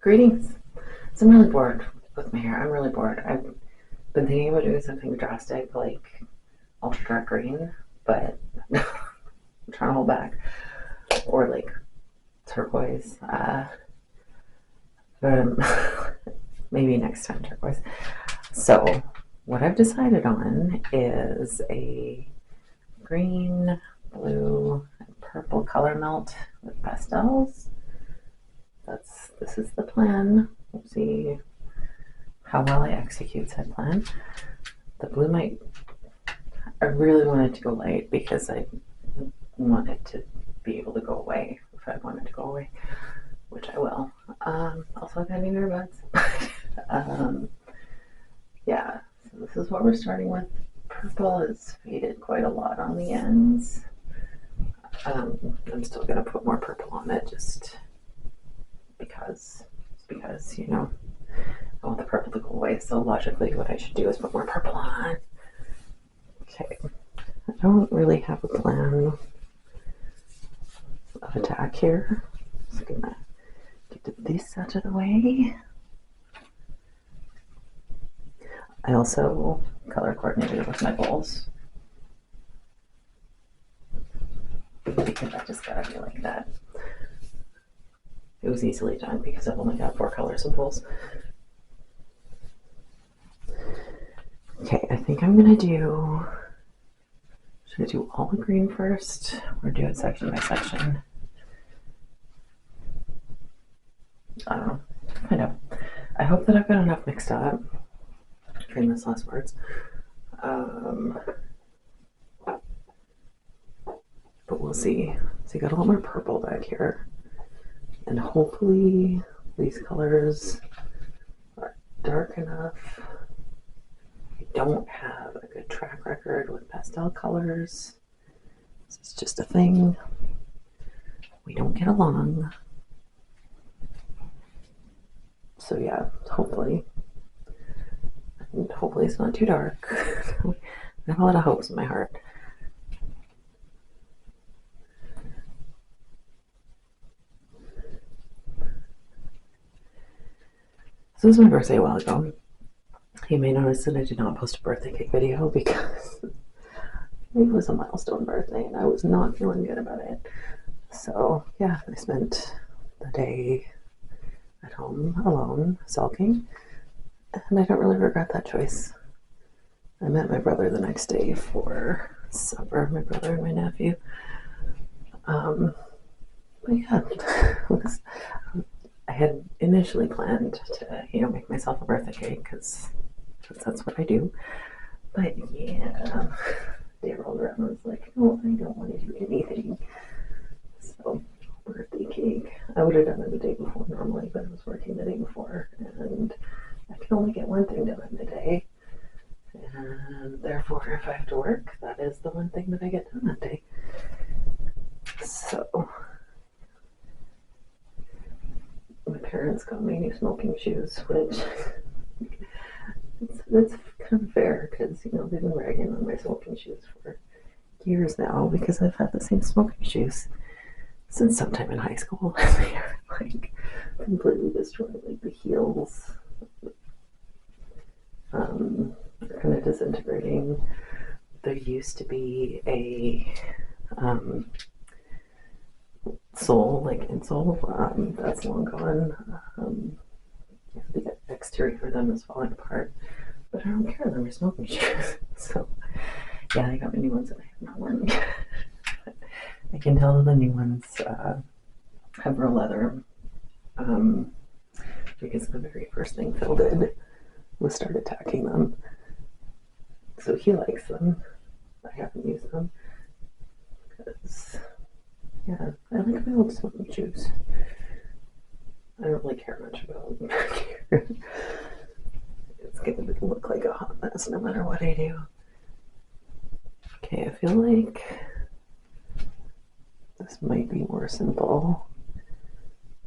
Greetings. So I'm really bored with my hair. I'm really bored. I've been thinking about doing something drastic like ultra dark green, but I'm trying to hold back. Or like turquoise. But maybe next time turquoise. So what I've decided on is a green, blue, and purple color melt with pastels. This is the plan. We'll see how well I execute said plan. The blue I really wanted to go light because I wanted to be able to go away if I wanted to go away, which I will. Also, I've had new earbuds. Yeah, so this is what we're starting with. Purple is faded quite a lot on the ends. I'm still going to put more purple on it just because, you know, I want the purple to go away. So logically, what I should do is put more purple on. Okay, I don't really have a plan of attack here. Just gonna get this out of the way. I also color coordinated with my bowls because I just gotta be like that. It was easily done because I've only got 4 colors of bowls. Okay, I think I'm gonna do. Should I do all the green first or do it section by section? I don't know. Find out. I hope that I've got enough mixed up. Famous last words. But we'll see. So you got a lot more purple back here. And hopefully these colors are dark enough. I don't have a good track record with pastel colors. This is just a thing. We don't get along. So yeah, hopefully it's not too dark. I have a lot of hopes in my heart. So this was my birthday a while ago. You may notice that I did not post a birthday cake video because it was a milestone birthday and I was not feeling good about it. So yeah, I spent the day at home alone, sulking, and I don't really regret that choice. I met my brother the next day for supper, my brother and my nephew. But yeah, I had initially planned to, make myself a birthday cake because that's what I do. But yeah, day rolled around and was like, no, I don't want to do anything. So, birthday cake. I would have done it the day before normally, but I was working the day before, and I can only get one thing done in a day. And therefore, if I have to work, that is the one thing that I get done that day. So, my parents got me new smoking shoes, which it's kind of fair because they've been ragging on my smoking shoes for years now because I've had the same smoking shoes since sometime in high school. They are like completely destroyed. Like the heels are kind of disintegrating. There used to be a sole, like insole, that's long gone. The exterior for them is falling apart, but I don't care. They're smoking shoes. So yeah, they got me new ones that I have not worn yet. I can tell the new ones have real leather because the very first thing Phil did was start attacking them. So he likes them. I haven't used them because, yeah, I like my old smoking shoes. I don't really care much about them back here. It's going to look like a hot mess no matter what I do. Okay, I feel like this might be more simple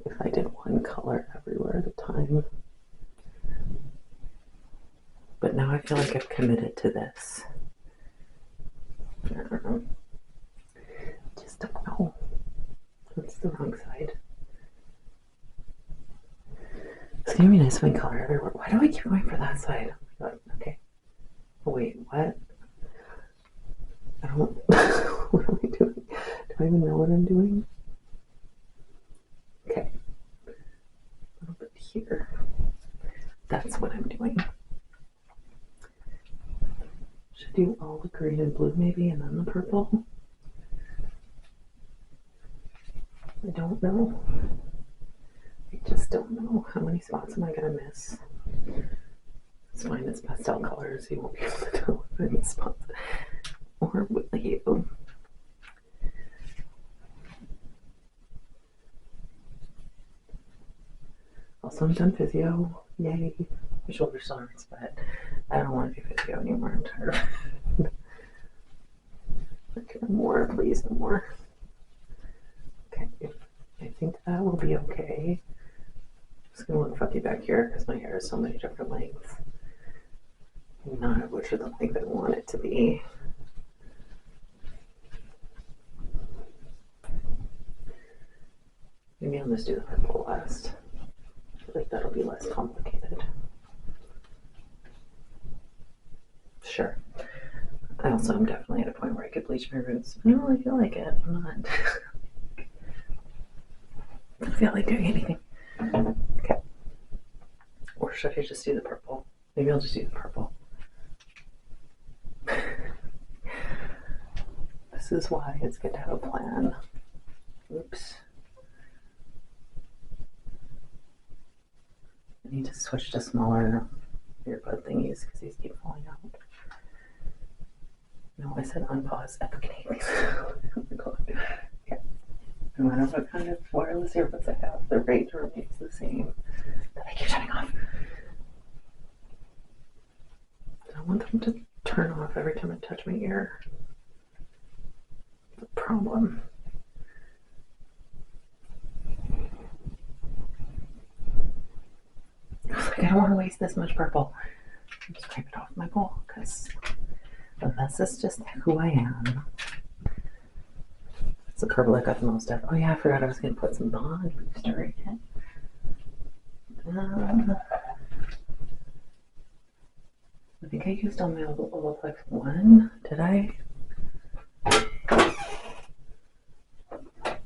if I did one color everywhere at a time. But now I feel like I've committed to this. I don't know. Just don't know. That's the wrong side. gonna be a nice wing color everywhere. Why do I keep going for that side? Okay. Oh, wait, what? I don't. What am I doing? Do I even know what I'm doing? Okay. A little bit here. That's what I'm doing. Should do all the green and blue maybe, and then the purple. I don't know. I just don't know. How many spots am I gonna miss? It's fine, it's pastel colors. You won't be able to tell any spots. Or will you? Also, I'm done physio. Yay. My shoulder still hurts, but I don't want to do physio anymore. I'm tired of it. Okay, more, please, no more. Okay, I think that will be okay. I'm just gonna look funky back here because my hair is so many different lengths. None of which are the length I want it to be. Maybe I'll just do the purple last. I feel like that'll be less complicated. Sure. I also am definitely at a point where I could bleach my roots. I don't really feel like it. I'm not. I don't feel like doing anything. Okay. Or should I just do the purple? Maybe I'll just do the purple. This is why it's good to have a plan. Oops. I need to switch to smaller earbud thingies because these keep falling out. No, I said unpause epicnate. Oh my god. Okay. No matter what kind of wireless earbuds I have, the rate remains the same. But I keep turning off. I don't want them to turn off every time I touch my ear. The problem. Like, I don't want to waste this much purple. I'll just scrape it off my bowl because this is just who I am. It's the purple I got the most of. Oh yeah, I forgot I was going to put some Bond Booster in it. I think I used all my Olaplex 1. Did I?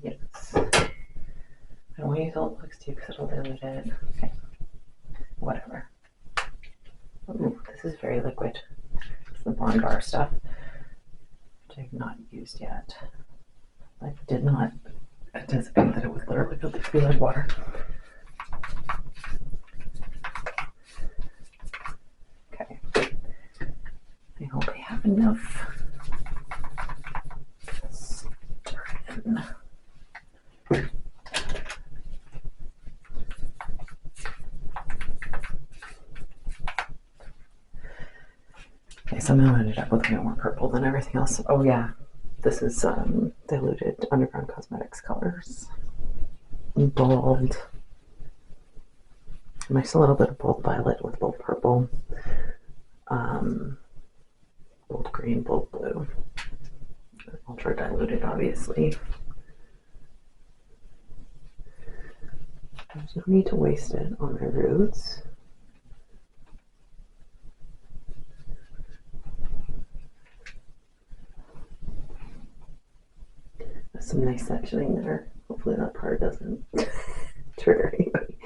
Yes. I don't want to use Olaplex 2 because it'll dilute it. Okay. Whatever. Ooh, this is very liquid. It's the Bond Bar stuff, which I've not used yet. I did not anticipate that it would literally be like water. Okay. I hope I have enough. Stir it in. Okay, somehow I ended up with more purple than everything else. Oh yeah, this is diluted Underground Cosmetics colors. Bold. Mix a little bit of bold violet with bold purple. Bold green, bold blue. Ultra diluted, obviously. There's no need to waste it on my roots. There's some nice sectioning there. Hopefully that part doesn't trigger anybody.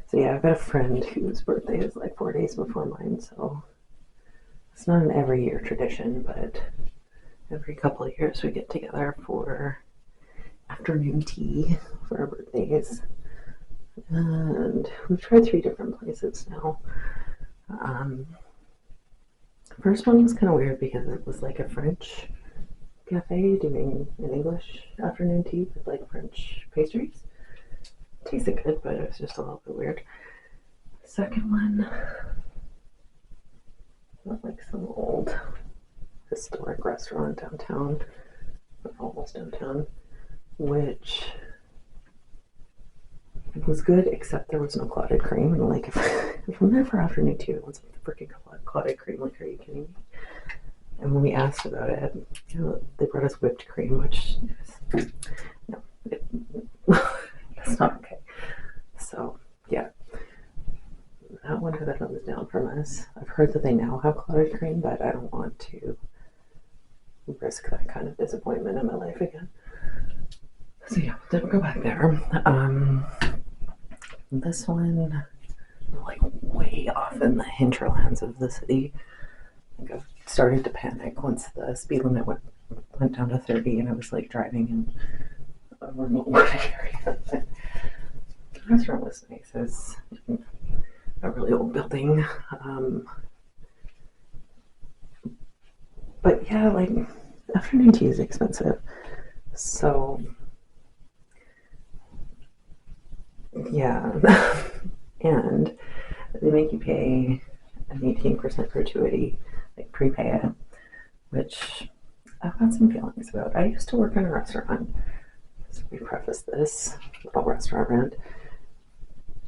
So yeah, I've got a friend whose birthday is like 4 days before mine, so it's not an every year tradition, but every couple of years we get together for afternoon tea for our birthdays. And we've tried 3 different places now. First one was kind of weird because it was like a French cafe doing an English afternoon tea with like French pastries. Tasted good, but it was just a little bit weird. The second one was like some old historic restaurant downtown, or almost downtown, which was good, except there was no clotted cream. And like, if from there for afternoon tea, I want something freaking clotted cream. Like, are you kidding me? And when we asked about it, you know, they brought us whipped cream, which is, no, that's not okay. So yeah, that one of them is down from us. I've heard that they now have clotted cream, but I don't want to risk that kind of disappointment in my life again. So yeah, we'll go back there. This one, like way off in the hinterlands of the city. I think I started to panic once the speed limit went down to 30, and I was like driving in a remote area. The restaurant was nice. It was a really old building. But yeah, like afternoon tea is expensive. So yeah. And they make you pay an 18% gratuity, like prepay it, which I've got some feelings about. I used to work in a restaurant, so we preface this little restaurant rant,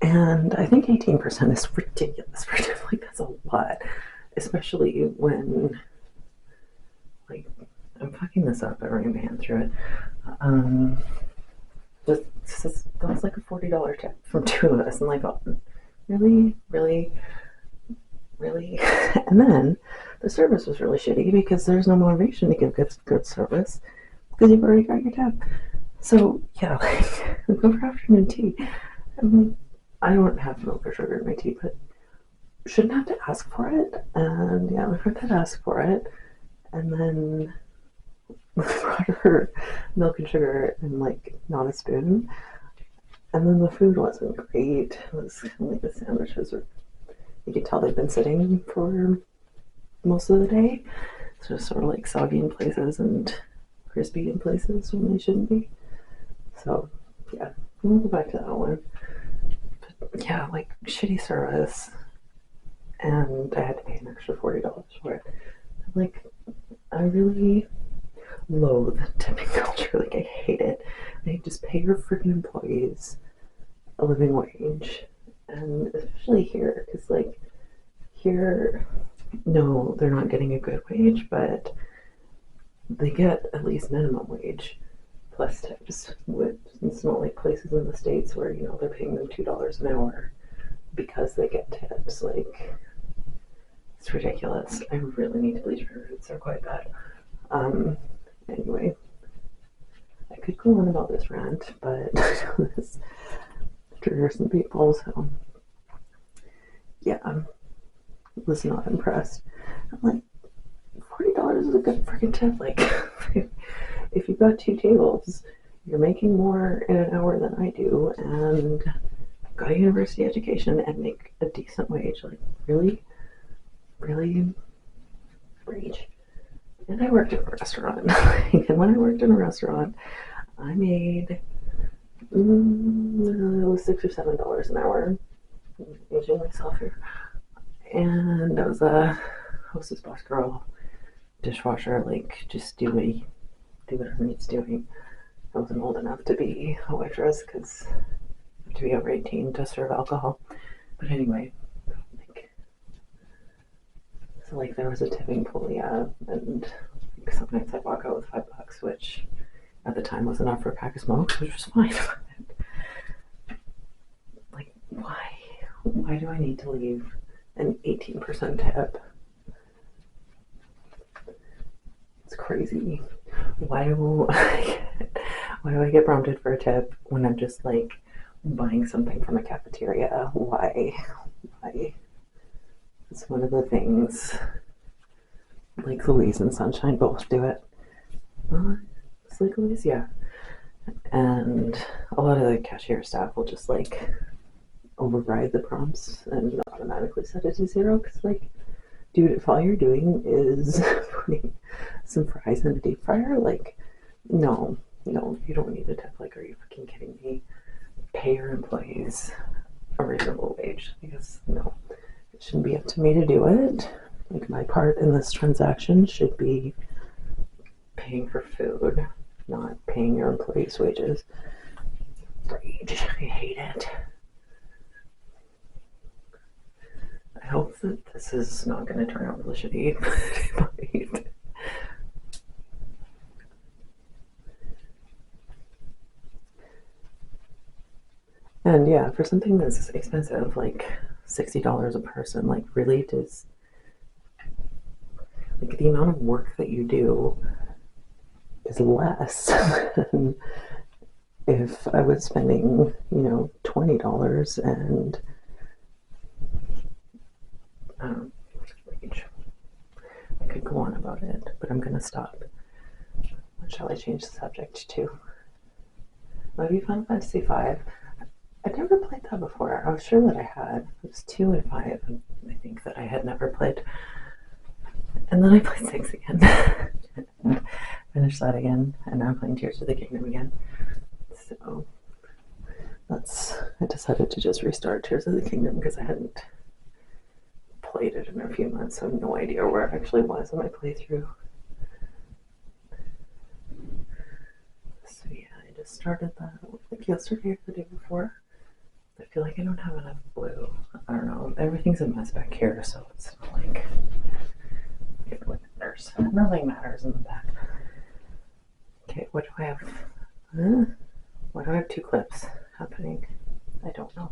and I think 18% is ridiculous. Like, that's a lot, especially when, like, I'm fucking this up, but running my hand through it. That was like a $40 tip from two of us, and like, oh, really? And then the service was really shitty because there's no motivation to give good service because you've already got your tip. So yeah, like, we go for afternoon tea. I don't have milk or sugar in my tea, but shouldn't have to ask for it. And yeah, we forgot to ask for it, and then we brought her milk and sugar and like not a spoon. And then the food wasn't great. It was kind of like the sandwiches were, you could tell they've been sitting for most of the day. So it's sort of like soggy in places and crispy in places when they shouldn't be. So yeah, we'll go back to that one. But yeah, like shitty service, and I had to pay an extra $40 for it. Like, I really loathe tipping culture. Like, I hate it. They just pay your freaking employees a living wage, and especially here, because like here, no, they're not getting a good wage, but they get at least minimum wage plus tips. It's not like places in the States where, you know, they're paying them $2 an hour because they get tips. Like, it's ridiculous. I really need to bleach my roots. They're quite bad. Anyway, I could go on about this rant, but this triggers some people, so yeah, I was not impressed. I'm like, $40 is a good freaking tip. Like, if you've got two tables, you're making more in an hour than I do, and got a university education and make a decent wage. Like, really rage. And I worked in a restaurant. And when I worked in a restaurant, I made it was $6 or $7 an hour. I'm aging myself here. And I was a hostess, boss girl, dishwasher, like, just do whatever needs doing. I wasn't old enough to be a waitress because you have to be over 18 to serve alcohol. But anyway, so like there was a tipping pool, yeah, and like, some nights I'd walk out with $5, which at the time was enough for a pack of smokes, which was fine. Like, why do I need to leave an 18% tip? It's crazy. Why do I get prompted for a tip when I'm just like buying something from a cafeteria? Why? It's one of the things. Like Louise and Sunshine both do it. It's like Louise, yeah. And a lot of the cashier staff will just like override the prompts and automatically set it to 0 because, like, dude, if all you're doing is putting some fries in a deep fryer, like, no, you don't need a tip. Like, are you fucking kidding me? Pay your employees a reasonable wage, because no, it shouldn't be up to me to do it. Like, my part in this transaction should be paying for food, not paying your employees' wages. Rage. I hate it. hope that this is not going to turn out really shitty. And yeah, for something that's expensive, like $60 a person, like really does, like the amount of work that you do is less than if I was spending, $20 and I could go on about it, but I'm gonna stop. What shall I change the subject to? Maybe Final Fantasy V. I'd never played that before. I was sure that I had. It was 2 and 5, and I think that I had never played. And then I played 6 again. And finished that again, and now I'm playing Tears of the Kingdom again. So I decided to just restart Tears of the Kingdom because I hadn't played it in a few months, so I have no idea where it actually was in my playthrough. So yeah, I just started that like yesterday or the day before. I feel like I don't have enough blue. I don't know. Everything's a mess back here, so it's not like it really matters. Nothing matters in the back. Okay, what do I have? Why do I have 2 clips happening? I don't know.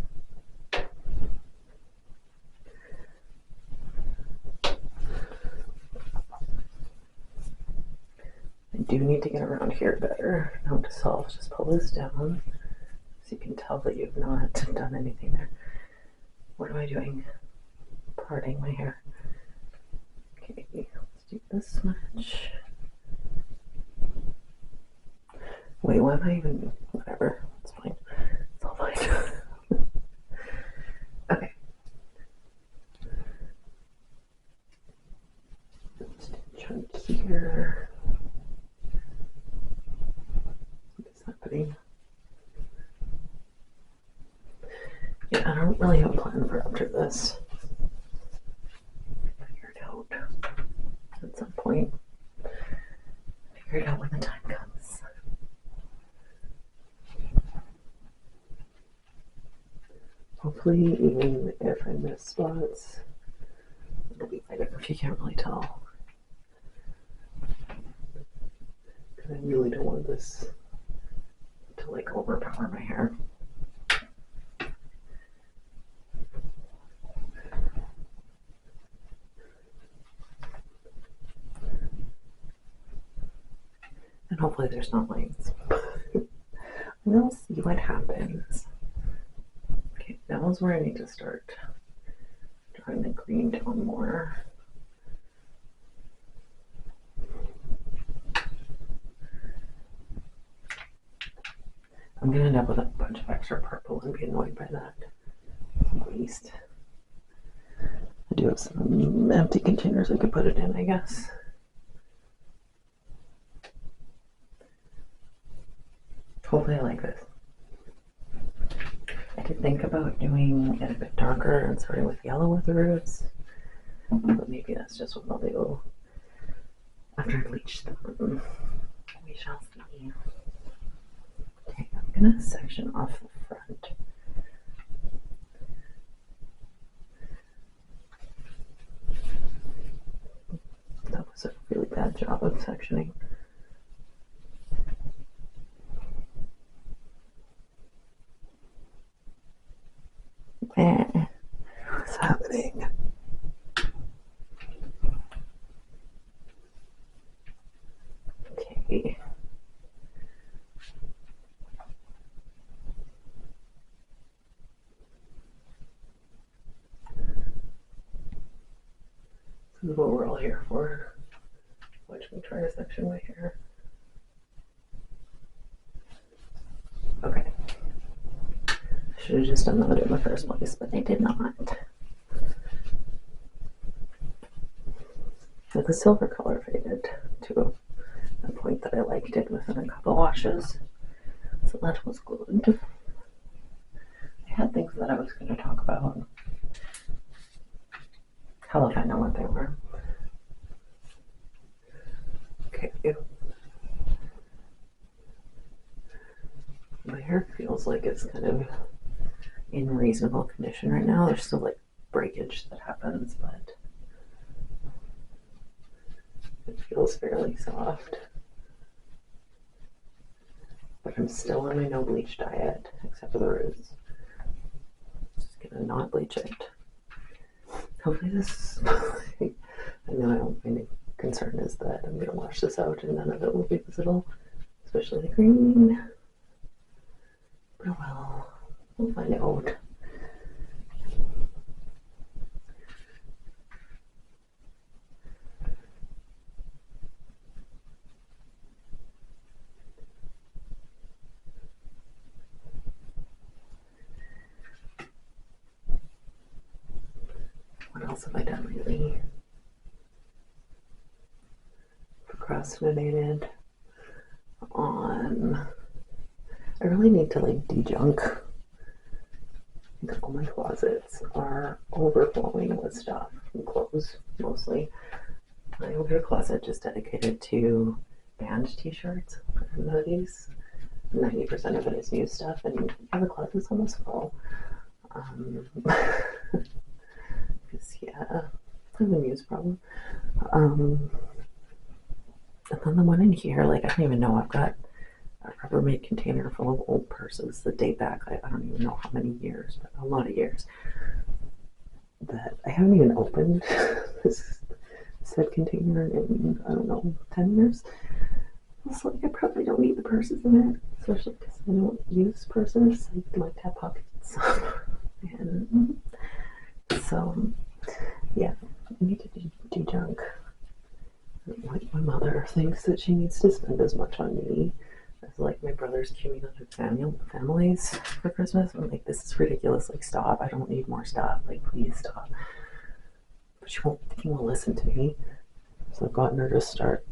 I do need to get around here better. Note to self, just pull this down so you can tell that you've not done anything there. What am I doing? Parting my hair. Okay, let's do this much. Wait, why am I even... Whatever, it's fine. It's all fine. Okay. Just a chunk here. What's happening? Yeah, I don't really have a plan for after this. Figure it out at some point. Figure it out when the time comes. Hopefully, even if I miss spots, it'll be light if you can't really tell. Because I really don't want this to like overpower my hair. And hopefully there's not lines. We'll see what happens. Okay, that is where I need to start drawing the green tone more. I'm gonna end up with a bunch of extra purple and be annoyed by that. At least. I do have some empty containers I could put it in, I guess. Hopefully I like this. I did think about doing it a bit darker and starting with yellow with the roots, but maybe that's just what I'll do after I bleach them. We shall see. Okay, I'm gonna section off the front. That was a really bad job of sectioning. What's happening? Okay. This is what we're all here for. Watch me try to section my hair. Okay. I should have just done that in the first place, but I did not. But the silver color faded to a point that I liked it within a couple washes. So that was good. I had things that I was going to talk about. Hell if I know what they were. Okay. My hair feels like it's kind of in reasonable condition right now. There's still like breakage that happens, but it feels fairly soft. But I'm still on my no bleach diet, except for the roots. Just gonna not bleach it. Hopefully this, I know my concern is that I'm gonna wash this out and none of it will be visible, especially the green. But well, we'll find out. What else have I done lately? Procrastinated on. I really need to like de-junk. All my closets are overflowing with stuff and clothes mostly. My older closet just dedicated to band t-shirts and hoodies. 90% of it is new stuff, and the closet's almost full. Because yeah, I have a muse problem. And then the one in here, like I don't even know. I've got a Rubbermaid container full of old purses that date back, I don't even know how many years, but a lot of years, that I haven't even opened this said container in, I don't know, 10 years. So like I probably don't need the purses in it, especially because I don't use purses. I like to have pockets. And so yeah, I need to do junk. Like my mother thinks that she needs to spend as much on me as like my brother's cumulative families for Christmas. I'm like, this is ridiculous. Like, stop. I don't need more stuff. Like, please stop. But she won't listen to me. So I've gotten her to start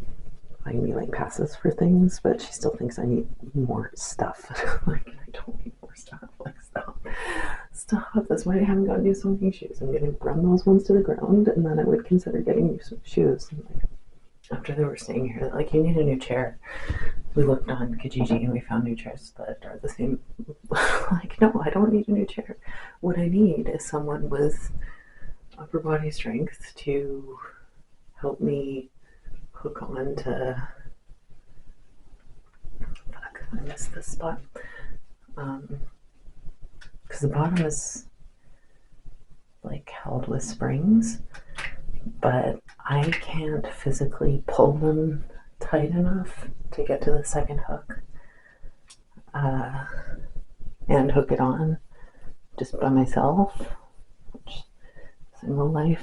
buying me like passes for things, but she still thinks I need more stuff. Like, I don't need more stuff. Like, stop. Stop. That's why I haven't gotten new smoking shoes. I'm gonna run those ones to the ground, and then I would consider getting new shoes. And like, after they were staying here, like, you need a new chair. We looked on Kijiji and we found new chairs that are the same. Like, no, I don't need a new chair. What I need is someone with upper body strength to help me hook on to. Fuck, I missed this spot. Because the bottom is like held with springs, but I can't physically pull them tight enough to get to the second hook and hook it on just by myself, which is in real life.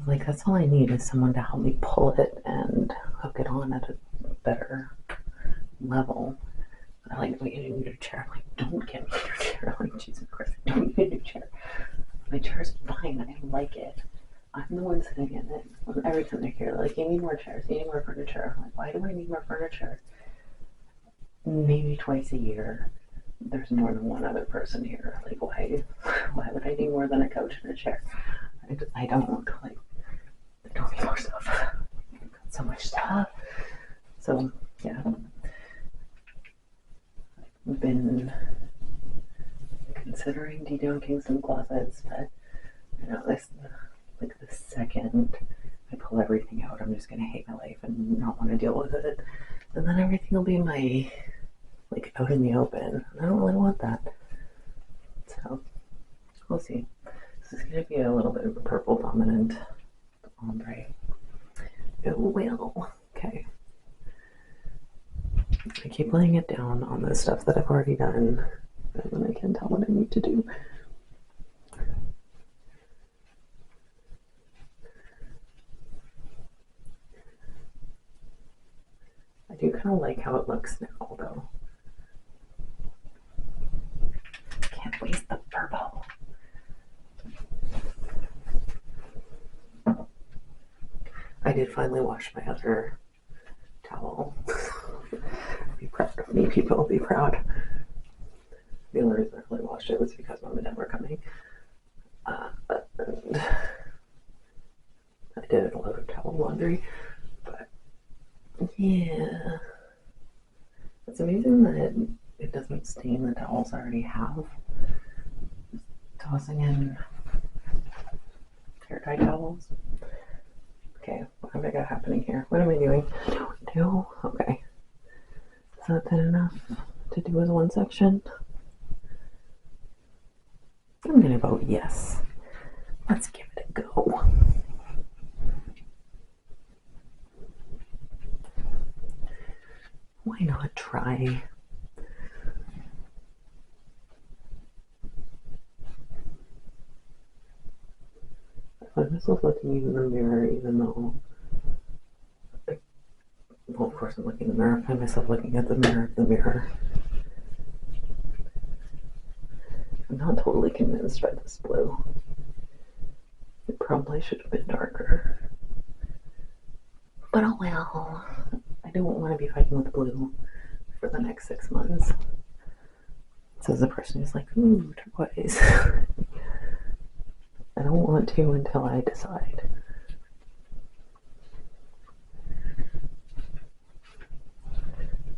Like, that's all I need is someone to help me pull it and hook it on at a better level. I like, we need a new chair. I'm like, don't get me a new chair. Like, Jesus Christ, I don't need a new chair. My chair's fine. I like it. I'm the one sitting in it. Every time they're here, like, you need more chairs, you need more furniture. I'm like, why do I need more furniture? Maybe twice a year. There's more than one other person here. Like, why would I need more than a couch and a chair? I don't like. I don't need more stuff. I've got so much stuff. So yeah, I've been considering de-dunking some closets, but you know, this like the second I pull everything out, I'm just gonna hate my life and not want to deal with it, and then everything will be my like out in the open. I don't really want that. So we'll see. This is gonna be a little bit of a purple dominant ombre. It will. Okay. I keep laying it down on the stuff that I've already done, and then I can tell what I need to do. I do kind of like how it looks now, though. Can't waste the purple. I did finally wash my other towel. Be proud of me, people. Be proud. The only reason I really washed it was because Mom and Dad were coming. And I did a lot of towel laundry, but yeah, it's amazing that it doesn't stain the towels I already have. tossing in hair dye towels. Okay, what have I got happening here? What am I doing? Two? Okay. Is that thin enough to do as one section? I'm gonna vote yes. Let's give it a go. Why not try? I find myself looking in the mirror even though, well, of course I'm looking in the mirror. I find myself looking at the mirror of the mirror. I'm not totally convinced by this blue. It probably should have been darker. But oh well. I don't want to be fighting with blue for the next 6 months. Says the person who's like, ooh, turquoise. I don't want to until I decide.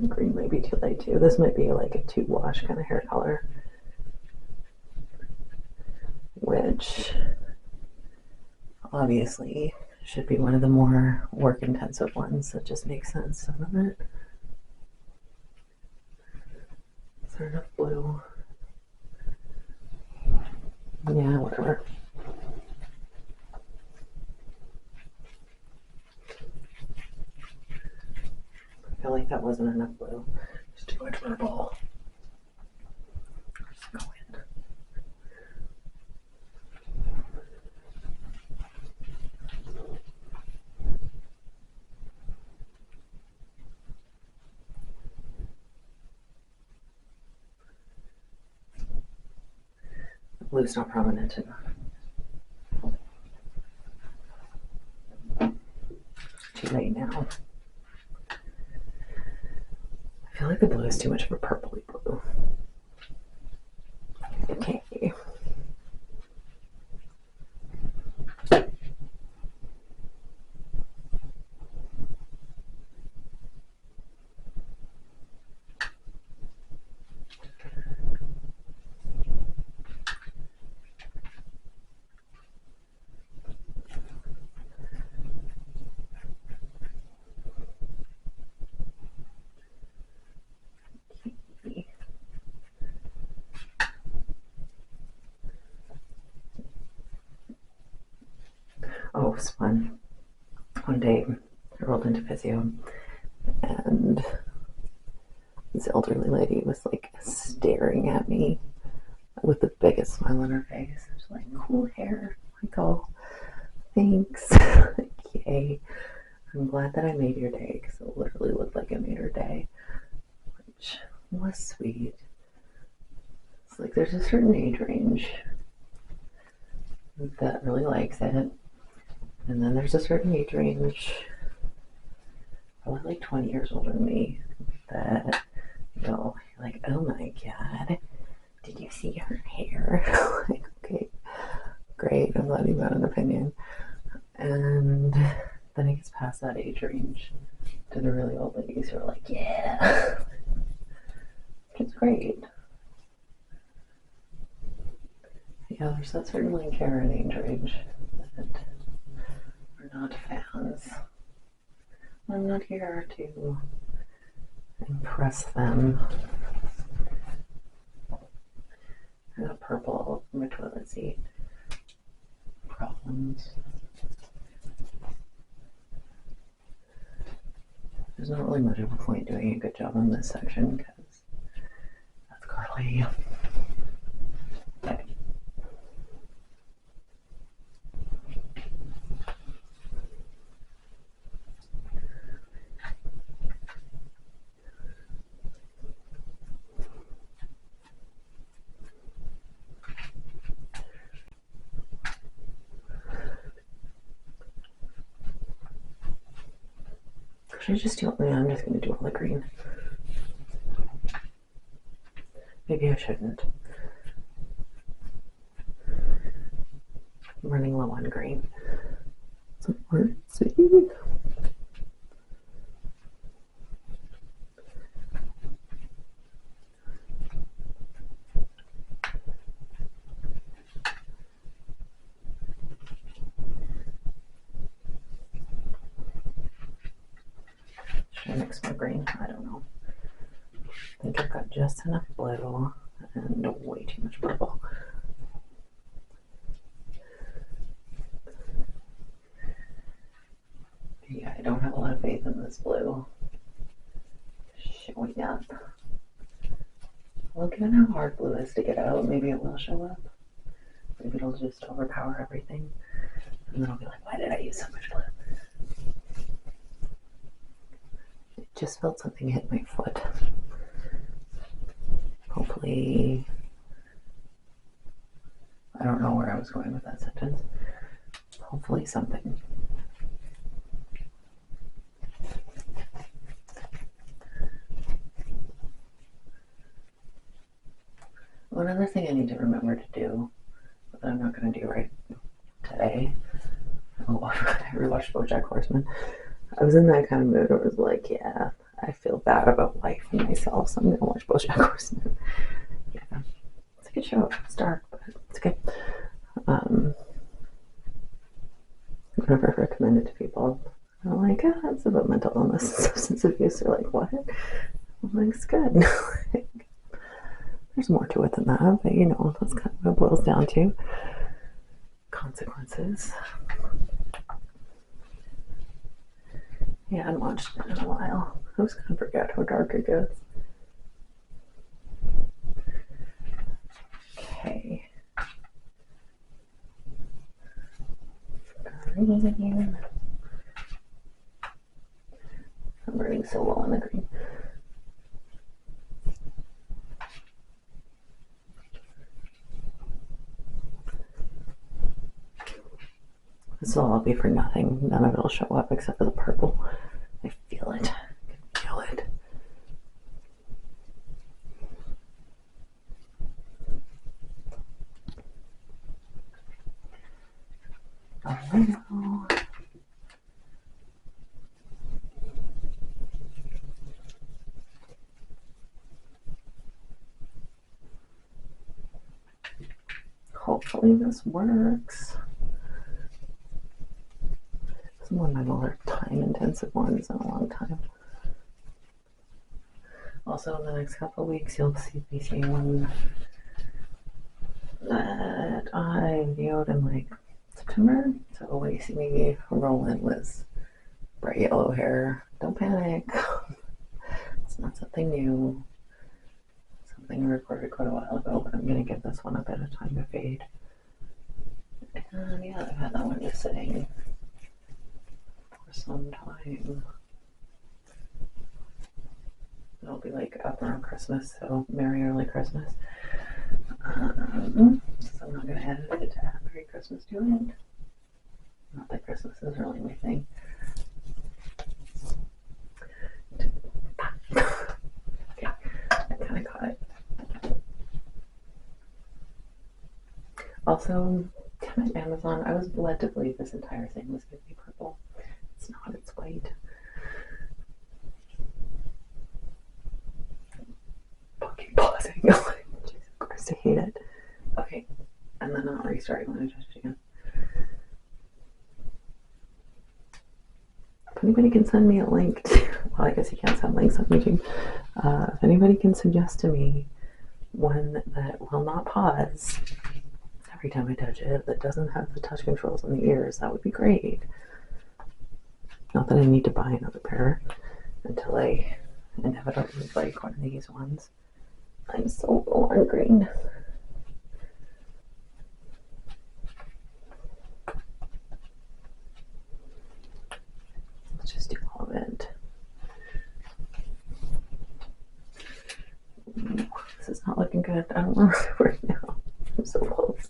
Green might be too light too. This might be like a 2-wash kind of hair color, which obviously should be one of the more work intensive ones. That just makes sense, doesn't it? Is there enough blue? Yeah, whatever. I feel like that wasn't enough blue. There's too much purple. Just go in. The blue's not prominent enough. Too late now. I feel like the blue is too much of a purpley blue. Okay. Oh, it was fun. One day I rolled into physio and this elderly lady was like staring at me with the biggest smile on her face. She's like, cool hair. I'm like, oh, thanks. Yay. I'm glad that I made your day because it literally looked like it made her day, which was sweet. It's like there's a certain age range that really likes it. And then there's a certain age range, probably like 20 years older than me, that, you know, you're like, oh my God, did you see her hair? Like, okay, great, I'm glad you got an opinion. And then it gets past that age range to the really old ladies who are like, yeah, it's great. Yeah, there's that certain like Karen age range that are not fans. I'm not here to impress them. I got purple all over my toilet seat. Problems. There's not really much of a point doing a good job on this section because that's Carly. Okay. Should I just do it? I'm just going to do all the green. Maybe I shouldn't. I'm running low on green. So let's see. mix more green. I don't know. I think I've got just enough blue and way too much purple. Yeah, I don't have a lot of faith in this blue showing up. Well, given how hard blue is to get out, maybe it will show up. Maybe it'll just overpower everything. And then I'll be like, why did I use so much blue? It just felt something hit my foot. Hopefully, I don't know where I was going with that sentence. Hopefully something. One other thing I need to remember to do, that I'm not going to do right today. Oh, I rewatched BoJack Horseman. I was in that kind of mood where it was like, yeah, I feel bad about life and myself, so I'm going to watch BoJack Horseman. Yeah, it's a good show. It's dark, but it's good. Whenever I recommend it to people, I'm like, it's about mental illness and substance abuse. They're like, what? I'm like, it's good. There's more to it than that, but you know, that's kind of what it boils down to. Consequences. Yeah, I haven't watched it in a while. I was gonna forget how dark it gets. Okay. Green. I'm burning so low on the green. This will all be for nothing. None of it will show up except for the purple. I feel it. I can feel it. Oh, no. Hopefully this works. This is one of my more time-intensive ones in a long time. Also, in the next couple of weeks, you'll be seeing one that I videoed in like September. So when you see me roll in with bright yellow hair, don't panic. It's not something new. Something I recorded quite a while ago, but I'm going to give this one a bit of time to fade. And yeah, I've had that one just sitting for some time. It'll be like up around Christmas, so Merry Early Christmas. So I'm not going to edit it to add Merry Christmas to it. Not that Christmas is really my thing. Yeah, I kind of caught it. Also, damn it, Amazon, I was led to believe this entire thing was going to be purple. It's not, it's white. Fucking pausing. Jesus Christ, I hate it. Okay, and then not restarting when I touch it again. If anybody can send me a link to, well, I guess you can't send links on YouTube. If anybody can suggest to me one that will not pause every time I touch it, that doesn't have the touch controls on the ears, that would be great. Not that I need to buy another pair until I inevitably break one of these ones. I'm so low on green. Let's just do all of it. Ooh, this is not looking good. I don't want to right now. I'm so close.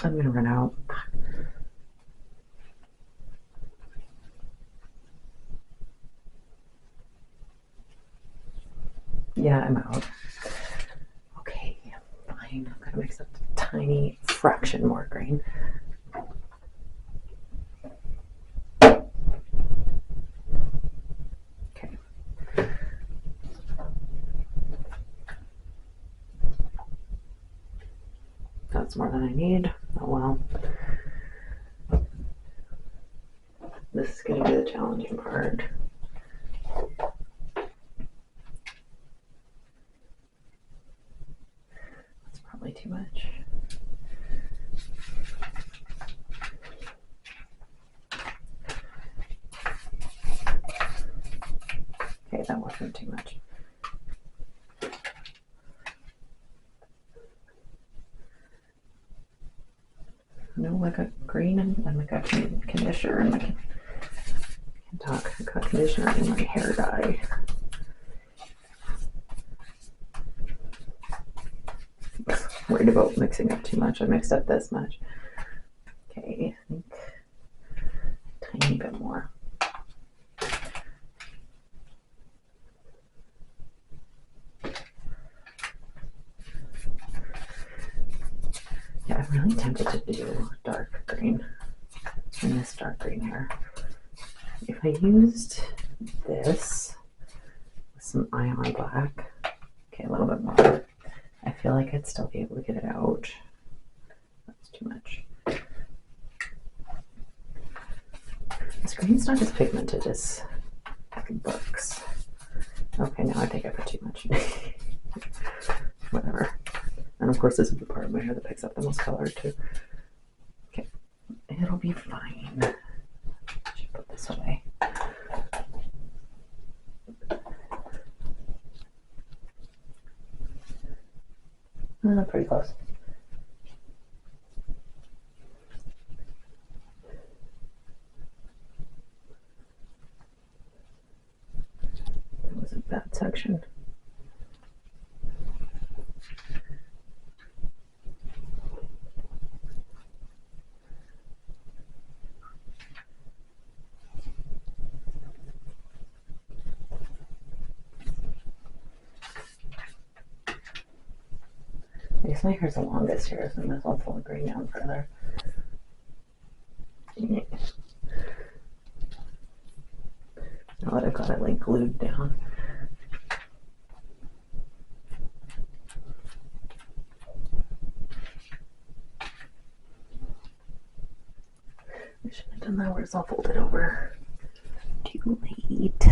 I'm gonna run out. Yeah, I'm out. Okay, fine. I'm gonna mix up a tiny fraction more green. Okay. That's more than I need. Oh well. This is going to be the challenging part. That's probably too much. Okay, that wasn't too much. No, I got green and I got conditioner and I can't talk. I got conditioner in my hair dye. Worried about mixing up too much. I mixed up this much. Okay, I think a tiny bit more. Yeah, I'm really tempted to do dark green in this dark green hair. If I used this with some ion black, okay, a little bit more, I feel like I'd still be able to get it out. That's too much. This green's not as pigmented as it looks. Okay, now I think I put too much. Whatever. And of course, this is the part of my hair that picks up the most color too. Okay, it'll be fine. I should put this away. Pretty close. That was a bad section. I guess my hair's the longest here, so I might as well pull the green down further. Now that I've got it like glued down. I shouldn't have done that where it's all folded over. Too late.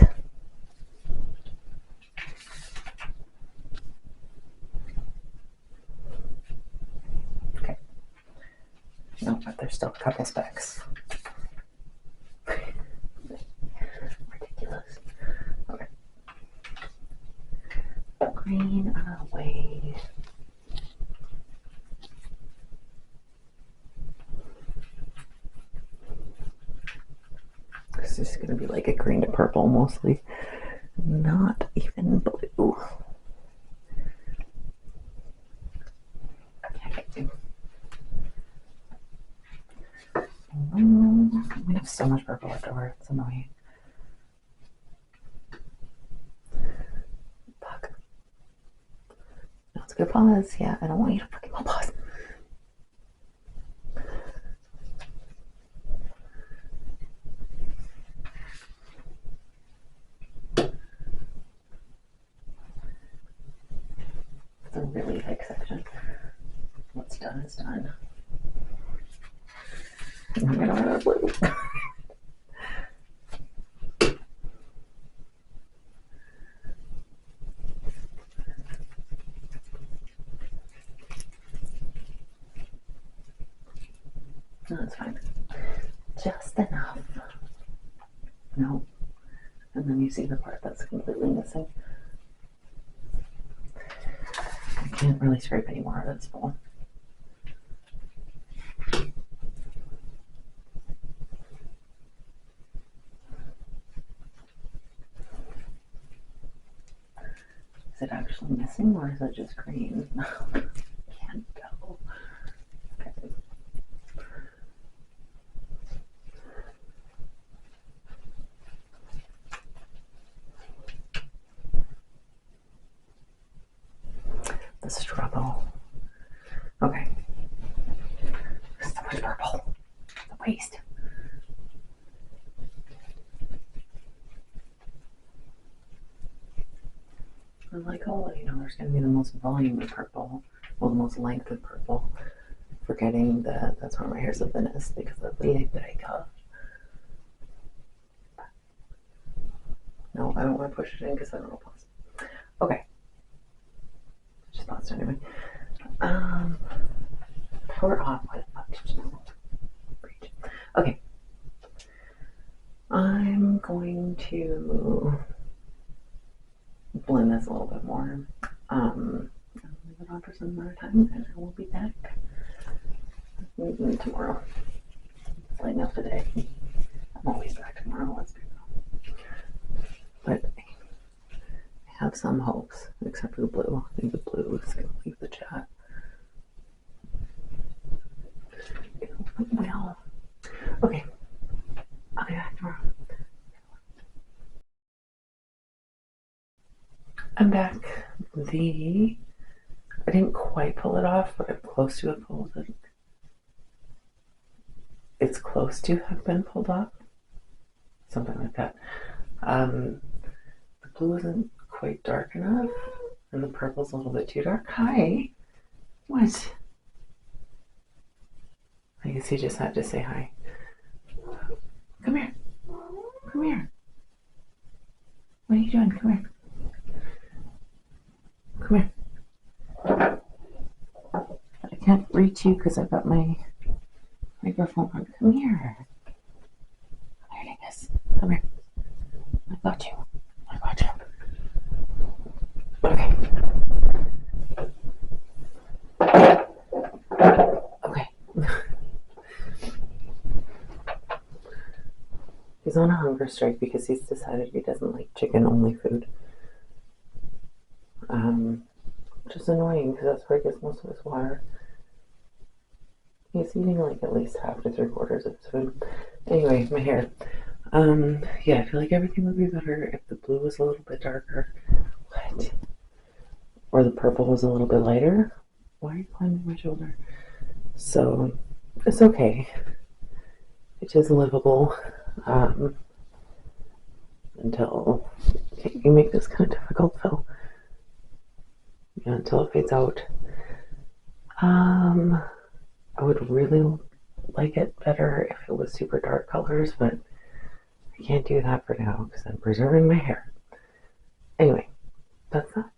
Okay. No, but there's still a couple specks. Ridiculous. Okay. Green away. This is going to be like a green to purple mostly. Not even blue. Okay. I'm going to have so much purple left over. It's annoying. Fuck. Now it's going to pause. Yeah, I don't want you to fucking pause. It's a really thick section. What's done is done. I'm going to run out of blue. No, that's fine. Just enough. No. And then you see the part that's completely missing. I can't really scrape any more of this full. Is it actually missing or is it just green? Can't go. Okay. The struggle. Okay. So much purple. The waste. I'm like, oh, you know, there's going to be the most volume of purple. Well, the most length of purple. Forgetting that that's where my hair's the thinnest because of the egg that I got. No, I don't want to push it in because I don't know pause. Okay. Just paused anyway. Power off. Okay. I'm going to blend this a little bit more. Leave it on for some more time and I will be back tomorrow. It's late enough today. I'm always back tomorrow, let's be real. But I have some hopes, except for the blue. I think the blue is going to leave the chat. Well, okay. I'll be back tomorrow. I'm back. I didn't quite pull it off, but I'm close to it pulled it. It's close to have been pulled off. Something like that. The blue isn't quite dark enough, and the purple's a little bit too dark. Hi. What? I guess you just had to say hi. Come here. Come here. What are you doing? Come here. Come here. I can't reach you because I've got my microphone on. Come here. There it is. Come here. I got you. I got you. Okay. Okay. He's on a hunger strike because he's decided he doesn't like chicken-only food. Which is annoying because that's where he gets most of his water. He's eating like at least half to 3/4 of his food. Anyway, my hair. Yeah, I feel like everything would be better if the blue was a little bit darker. What? Or the purple was a little bit lighter. Why are you climbing my shoulder? So, it's okay. It is livable. Until you make this kind of difficult, Phil. Yeah, until it fades out. I would really like it better if it was super dark colors, but I can't do that for now because I'm preserving my hair. Anyway, that's that.